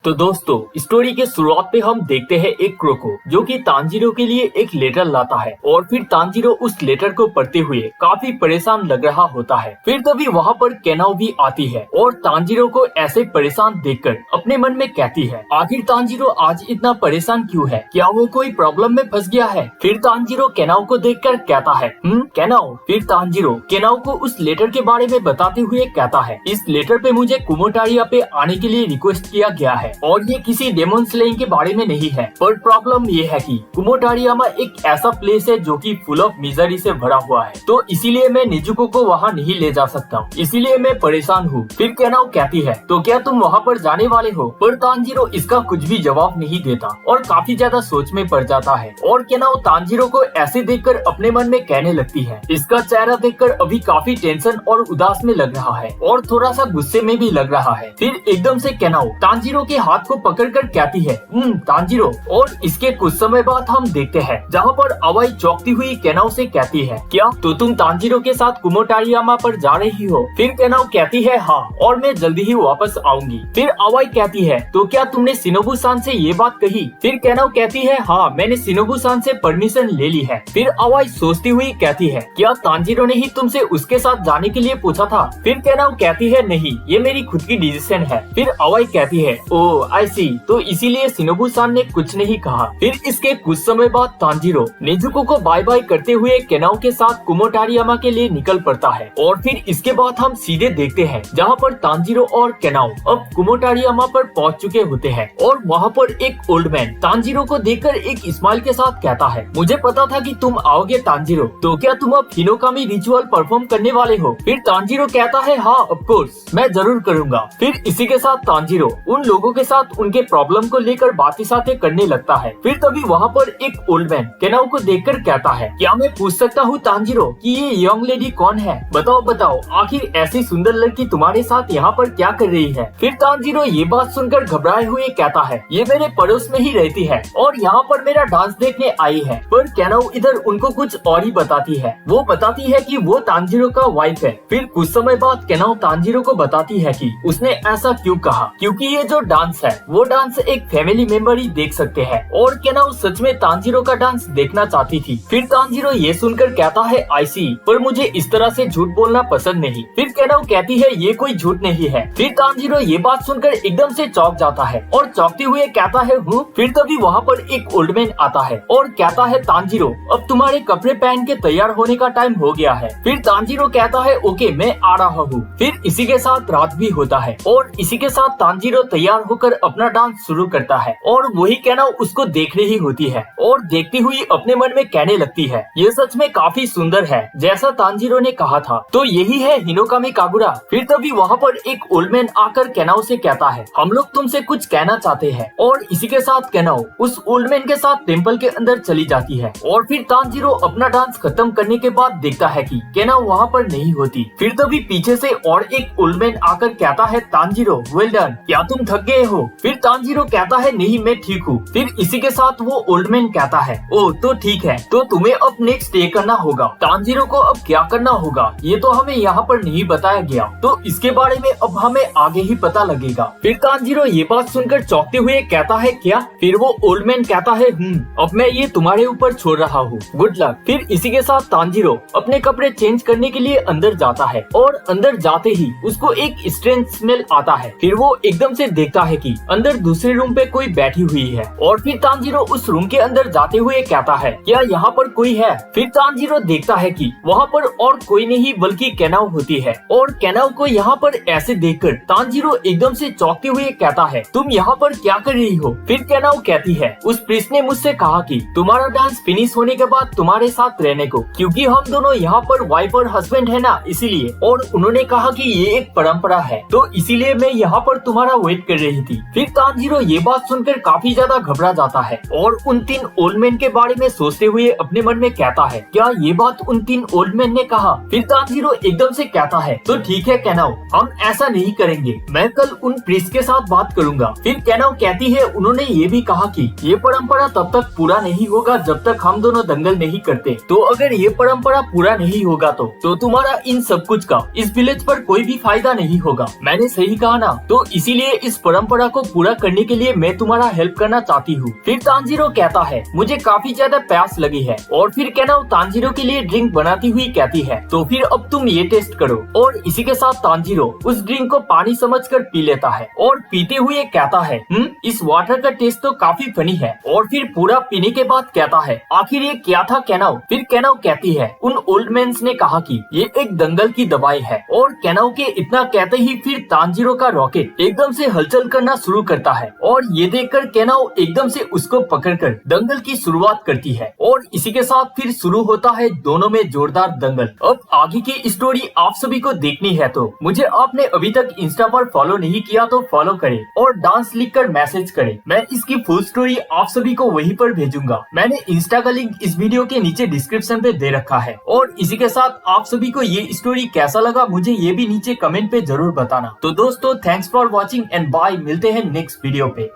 तो दोस्तों स्टोरी के शुरुआत पे हम देखते हैं एक क्रो को जो कि तांजीरो के लिए एक लेटर लाता है और फिर तांजीरो उस लेटर को पढ़ते हुए काफी परेशान लग रहा होता है। फिर तभी वहाँ पर केनाओ भी आती है और तांजीरो को ऐसे परेशान देखकर अपने मन में कहती है आखिर तांजीरो आज इतना परेशान क्यों है, क्या वो कोई प्रॉब्लम में फंस गया है। फिर तांजीरो केनाओ को देखकर कहता है केनाओ। फिर तांजीरो केनाओ को उस लेटर के बारे में बताते हुए कहता है इस लेटर पे मुझे कुमोटारिया पे आने के लिए रिक्वेस्ट किया गया है और ये किसी डेमन स्लेइंग के बारे में नहीं है, पर प्रॉब्लम ये है कि कुमोटारियामा एक ऐसा प्लेस है जो कि फुल ऑफ मिजरी से भरा हुआ है, तो इसीलिए मैं निजुको को वहाँ नहीं ले जा सकता, इसीलिए मैं परेशान हूँ। फिर केनाओ कहती है तो क्या तुम वहाँ पर जाने वाले हो, पर तांजीरो इसका कुछ भी जवाब नहीं देता और काफी ज्यादा सोच में पड़ जाता है। और केनाओ तांजीरो को ऐसे देखकर अपने मन में कहने लगती है इसका चेहरा देखकर अभी काफी टेंशन और उदास में लग रहा है और थोड़ा सा गुस्से में भी लग रहा है। फिर एकदम से केनाओ तांजीरो के हाथ को पकड़कर कहती है तांजीरो। और इसके कुछ समय बाद हम देखते हैं जहाँ पर अवाई चौंकती हुई केनाओ से कहती है क्या तो तुम तांजीरो के साथ कुमोटारियामा पर जा रही हो। फिर केनाओ कहती है हाँ और मैं जल्दी ही वापस आऊंगी। फिर अवाई कहती है तो क्या तुमने शिनोबु सान से ये बात कही। फिर केनाओ कहती है हाँ मैंने शिनोबु सान से परमिशन ले ली है। फिर अवाई सोचती हुई कहती है क्या तांजीरो ने ही तुमसे उसके साथ जाने के लिए पूछा था। फिर केनाओ कहती है नहीं ये मेरी खुद की डिसीजन है। फिर अवाई कहती है ओ आई सी, तो इसीलिए शिनोबु सान ने कुछ नहीं कहा। फिर इसके कुछ समय बाद तांजीरो निजुको को बाय बाय करते हुए केनाओ के साथ कुमोटारियामा के लिए निकल पड़ता है। और फिर इसके बाद हम सीधे देखते हैं जहाँ पर तांजीरो और केनाओ अब कुमोटारियामा पर पहुँच चुके होते हैं और वहाँ पर एक ओल्ड मैन तांजीरो को देखकर एक स्माइल के साथ कहता है मुझे पता था कि तुम आओगे तांजीरो, तो क्या तुम अब हिनोकामी रिचुअल परफॉर्म करने वाले हो। फिर तांजीरो कहता है हाँ ऑफ कोर्स मैं जरूर करूँगा। फिर इसी के साथ तांजीरो उन लोगों के साथ उनके प्रॉब्लम को लेकर बातें करने लगता है। फिर तभी वहाँ पर एक ओल्ड मैन केनाओ को देखकर कहता है क्या मैं पूछ सकता हूँ तांजीरो कि ये यंग लेडी कौन है। बताओ आखिर ऐसी सुंदर लड़की तुम्हारे साथ यहाँ पर क्या कर रही है। फिर तांजीरो ये बात सुनकर घबराए हुए कहता है ये मेरे पड़ोस में ही रहती है और यहाँ पर मेरा डांस देखने आई है। पर केनाओ इधर उनको कुछ और ही बताती है, वो बताती है कि वो तांजीरो का वाइफ है। फिर कुछ समय बाद केनाओ तांजीरो को बताती है कि उसने ऐसा क्यों कहा, क्योंकि ये जो डांस है वो डांस एक फैमिली मेंबर ही देख सकते हैं और केनाओ सच में तांजीरो का डांस देखना चाहती थी। फिर तांजीरो ये सुनकर कहता है आई सी, पर मुझे इस तरह से झूठ बोलना पसंद नहीं। फिर केनाओ कहती है ये कोई झूठ नहीं है। फिर तांजीरो ये बात सुनकर एकदम से चौंक जाता है और चौंकते हुए कहता है हूँ। फिर तभी वहाँ पर एक ओल्ड मैन आता है और कहता है तांजीरो अब तुम्हारे कपड़े पहन के तैयार होने का टाइम हो गया है। फिर तांजीरो कहता है ओके मैं आ रहा हूँ। फिर इसी के साथ रात भी होता है और इसी के साथ तांजीरो तैयार होकर अपना डांस शुरू करता है और वही केनाओ उसको देख रही होती है और देखती हुई अपने मन में कहने लगती है ये सच में काफी सुंदर है जैसा तांजीरो ने कहा था, तो यही है हिनोकामी कागुरा। फिर तभी वहाँ पर एक ओल्ड मैन आकर केनाओ से कहता है हम लोग तुमसे कुछ कहना चाहते हैं। और इसी के साथ केनाओ उस ओल्ड मैन के साथ टेम्पल के अंदर चली जाती है। और फिर तांजीरो अपना डांस खत्म करने के बाद देखता है कि केनाओ वहाँ पर नहीं होती। फिर तभी पीछे से और एक ओल्ड मैन आकर कहता है तांजीरो वेल डन, क्या तुम थक गए हो। फिर तांजीरो कहता है नहीं मैं ठीक हूँ। फिर इसी के साथ वो ओल्ड मैन कहता है ओ तो ठीक है, तो तुम्हें अब नेक्स्ट डे करना होगा। तांजीरो को अब क्या करना होगा ये तो हमें यहाँ पर नहीं बताया गया, तो इसके बारे में अब हमें आगे ही पता लगेगा। फिर तांजीरो ये बात सुनकर चौंकते हुए कहता है क्या। फिर वो ओल्ड मैन कहता है अब मैं ये तुम्हारे ऊपर छोड़ रहा हूँ, गुड लक। फिर इसी के साथ तांजीरो अपने कपड़े चेंज करने के लिए अंदर जाता है और अंदर जाते ही उसको एक स्ट्रेंज स्मेल आता है। फिर वो एकदम से देखता है कि अंदर दूसरे रूम पे कोई बैठी हुई है और फिर तांजीरो उस रूम के अंदर जाते हुए कहता है क्या यहाँ पर कोई है। फिर तांजीरो देखता है कि वहाँ पर और कोई नहीं बल्कि केनाओ होती है और केनाओ को यहाँ पर ऐसे देखकर तांजीरो एकदम से चौंकते हुए कहता है तुम यहाँ पर क्या कर रही हो। फिर केनाओ कहती है उस प्रीस्ट ने मुझसे कहा कि तुम्हारा डांस फिनिश होने के बाद तुम्हारे साथ रहने को, क्योंकि हम दोनों यहाँ पर वाइफ और हस्बैंड है ना इसीलिए, और उन्होंने कहा कि ये एक परंपरा है तो इसीलिए मैं यहाँ पर तुम्हारा वेट कर रही थी। फिर तांजीरो ये बात सुनकर काफी ज्यादा घबरा जाता है और उन 3 ओल्ड मैन के बारे में सोचते हुए अपने मन में कहता है क्या ये बात उन 3 ओल्ड मैन ने कहा। फिर तांजीरो एकदम से कहता है तो ठीक है केनाओ हम ऐसा नहीं करेंगे, मैं कल उन प्रीस्ट के साथ बात करूंगा। फिर केनाओ कहती है उन्होंने ये भी कहा कि ये परंपरा तब तक पूरा नहीं होगा जब तक हम दोनों दंगल नहीं करते, तो अगर ये परंपरा पूरा नहीं होगा तो तुम्हारा इन सब कुछ का इस विलेज पर कोई भी फायदा नहीं होगा। मैंने सही कहा ना, तो इसीलिए इस परंपरा परंपरा को पूरा करने के लिए मैं तुम्हारा हेल्प करना चाहती हूँ। फिर तांजीरो कहता है मुझे काफी ज्यादा प्यास लगी है, और फिर केनाओ तांजीरो के लिए ड्रिंक बनाती हुई कहती है तो फिर अब तुम ये टेस्ट करो। और इसी के साथ तांजीरो उस ड्रिंक को पानी समझकर पी लेता है और पीते हुए कहता है इस वाटर का टेस्ट तो काफी फनी है। और फिर पूरा पीने के बाद कहता है आखिर ये क्या था केनाओ। फिर केनाओ कहती है उन ओल्ड मैन्स ने कहा कि ये एक दंगल की दवाई है। और केनाओ के इतना कहते ही फिर तांजीरो का रॉकेट एकदम से हलचल करना शुरू करता है, और ये देखकर केनाओ एकदम से उसको पकड़कर दंगल की शुरुआत करती है। और इसी के साथ फिर शुरू होता है दोनों में जोरदार दंगल। अब आगे की स्टोरी आप सभी को देखनी है तो मुझे आपने अभी तक इंस्टा पर फॉलो नहीं किया तो फॉलो करें और डांस लिखकर मैसेज करें। मैं इसकी फुल स्टोरी आप सभी को वहीं पर भेजूंगा। मैंने इंस्टा का लिंक इस वीडियो के नीचे डिस्क्रिप्शन पे दे रखा है। और इसी के साथ आप सभी को ये स्टोरी कैसा लगा मुझे ये भी नीचे कमेंट पे जरूर बताना। तो दोस्तों thanks for watching and bye, मिलते हैं नेक्स्ट वीडियो पे।